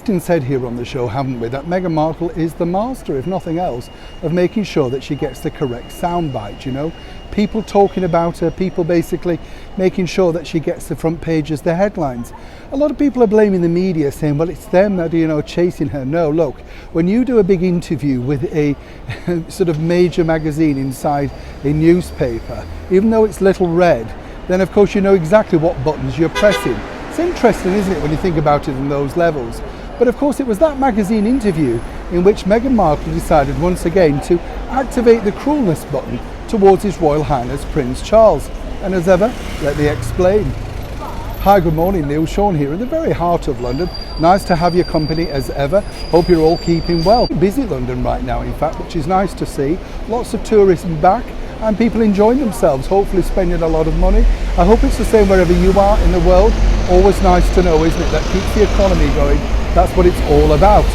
often said here on the show, haven't we, that Meghan Markle is the master, if nothing else, of making sure that she gets the correct soundbite, you know. People talking about her, people basically making sure that she gets the front pages, the headlines. A lot of people are blaming the media, saying, well, it's them that, you know, chasing her. No, look, when you do a big interview with a sort of major magazine inside a newspaper, even though it's little red, then of course you know exactly what buttons you're pressing. It's interesting, isn't it, when you think about it in those levels. But of course it was that magazine interview in which Meghan Markle decided once again to activate the cruelness button towards His Royal Highness Prince Charles. And as ever, let me explain. Hi, good morning, Neil Sean here in the very heart of London. Nice to have your company as ever. Hope you're all keeping well. Busy London right now, in fact, which is nice to see. Lots of tourism back and people enjoying themselves, hopefully spending a lot of money. I hope it's the same wherever you are in the world. Always nice to know, isn't it? That keeps the economy going. That's what it's all about.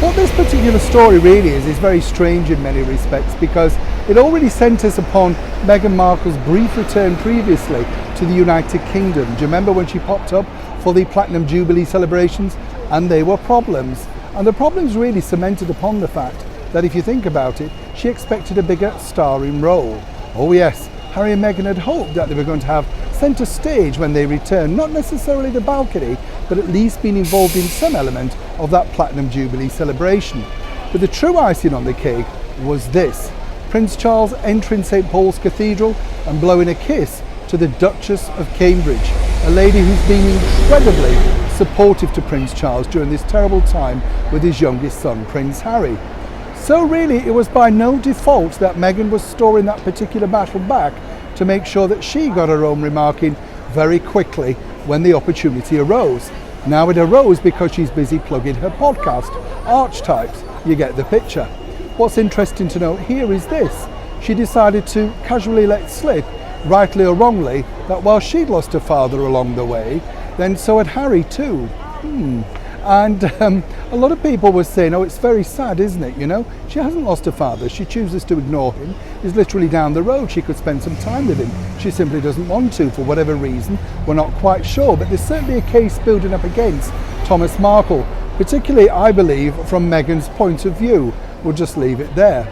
What this particular story really is very strange in many respects, because it already centres upon Meghan Markle's brief return previously to the United Kingdom. Do you remember when she popped up for the Platinum Jubilee celebrations? And they were problems. And the problems really cemented upon the fact that if you think about it, she expected a bigger starring role. Oh yes, Harry and Meghan had hoped that they were going to have centre stage when they returned, not necessarily the balcony, but at least being involved in some element of that Platinum Jubilee celebration. But the true icing on the cake was this: Prince Charles entering St Paul's Cathedral and blowing a kiss to the Duchess of Cambridge, a lady who's been incredibly supportive to Prince Charles during this terrible time with his youngest son, Prince Harry. So really it was by no default that Meghan was storing that particular battle back to make sure that she got her own remark in very quickly when the opportunity arose. Now it arose because she's busy plugging her podcast, Archetypes. You get the picture. What's interesting to note here is this: she decided to casually let slip, rightly or wrongly, that while she'd lost her father along the way, then so had Harry too. And a lot of people were saying, oh, it's very sad, isn't it? You know, she hasn't lost her father. She chooses to ignore him. He's literally down the road. She could spend some time with him. She simply doesn't want to for whatever reason. We're not quite sure, but there's certainly a case building up against Thomas Markle, particularly, I believe, from Meghan's point of view. We'll just leave it there.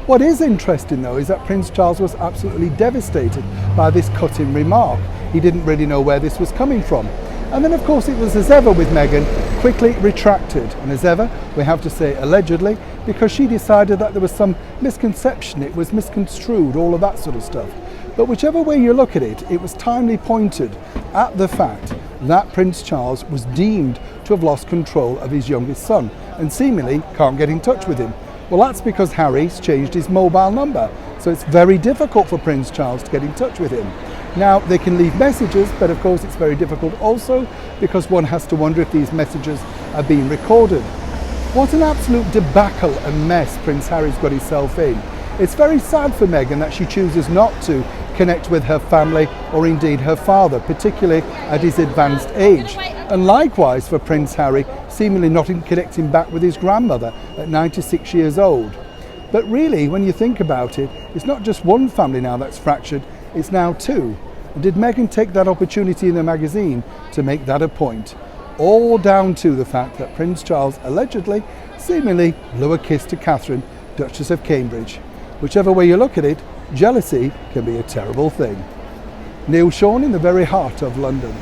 What is interesting, though, is that Prince Charles was absolutely devastated by this cutting remark. He didn't really know where this was coming from. And then, of course, it was, as ever with Meghan, quickly retracted. And as ever, we have to say allegedly, because she decided that there was some misconception, it was misconstrued, all of that sort of stuff. But whichever way you look at it, it was timely pointed at the fact that Prince Charles was deemed to have lost control of his youngest son and seemingly can't get in touch with him. Well, that's because Harry's changed his mobile number, so it's very difficult for Prince Charles to get in touch with him. Now, they can leave messages, but of course it's very difficult also because one has to wonder if these messages are being recorded. What an absolute debacle and mess Prince Harry's got himself in. It's very sad for Meghan that she chooses not to connect with her family or indeed her father, particularly at his advanced age. And likewise for Prince Harry, seemingly not connecting back with his grandmother at 96 years old. But really, when you think about it, it's not just one family now that's fractured, it's now two. And did Meghan take that opportunity in the magazine to make that a point? All down to the fact that Prince Charles allegedly, seemingly blew a kiss to Catherine, Duchess of Cambridge. Whichever way you look at it, jealousy can be a terrible thing. Neil Sean in the very heart of London.